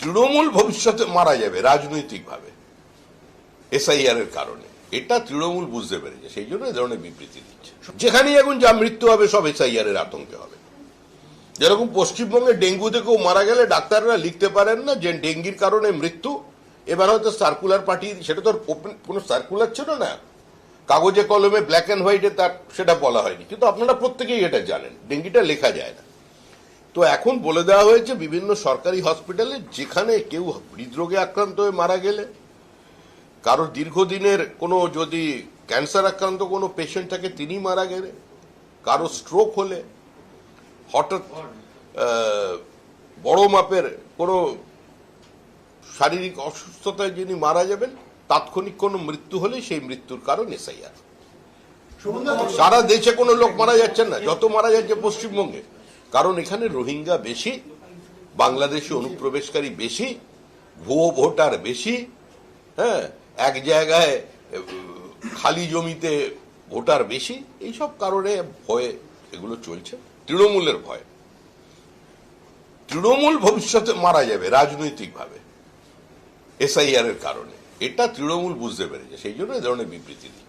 তৃণমূল ভবিষ্যতে মারা যাবে রাজনৈতিকভাবে এসআইআর এর কারণে, এটা তৃণমূল বুঝতে পেরেছে, সেই জন্য এই ধরনের বিবৃতি দিচ্ছে। যেখানেই এখন যা মৃত্যু হবে সব এসআইআর এর আতঙ্কে হবে। যেরকম পশ্চিমবঙ্গে ডেঙ্গুতে কেউ মারা গেলে ডাক্তাররা লিখতে পারেন না যে ডেঙ্গির কারণে মৃত্যু, এবার হয়তো সার্কুলার পাঠিয়ে, সেটা তো কোনো সার্কুলার ছিল না, কাগজে কলমে ব্ল্যাক অ্যান্ড হোয়াইটে তার সেটা বলা হয়নি, কিন্তু আপনারা প্রত্যেকেই এটা জানেন ডেঙ্গিটা লেখা যায় না। তো এখন বলে দেওয়া হয়েছে বিভিন্ন সরকারি হসপিটালে যেখানে কেউ হৃদরোগে আক্রান্ত হয়ে মারা গেলে, কারো দীর্ঘদিনের কোনো যদি ক্যান্সার আক্রান্ত কোনো পেশেন্ট থাকে তিনি মারা গেলে, কারো স্ট্রোক হলে, হঠাৎ বড় মাপের কোনো শারীরিক অসুস্থতায় যিনি মারা যাবেন, তাৎক্ষণিক কোনো মৃত্যু হলে সেই মৃত্যুর কারণ এসআইআর। সারা দেশে কোনো লোক মারা যাচ্ছেন না, যত মারা যাচ্ছে পশ্চিমবঙ্গে, কারণ এখানে রোহিঙ্গা বেশি, বাংলাদেশি অনুপ্রবেশকারী বেশি, ভুয়ো ভোটার বেশি, হ্যাঁ, এক জায়গায় খালি জমিতে ভোটার বেশি, এইসব কারণে ভয়ে এগুলো চলছে, তৃণমূলের ভয়। তৃণমূল ভবিষ্যতে মারা যাবে রাজনৈতিকভাবে এসআইআর এর কারণে, এটা তৃণমূল বুঝতে পেরেছে, সেই জন্য এই ধরনের বিবৃতি দিচ্ছে।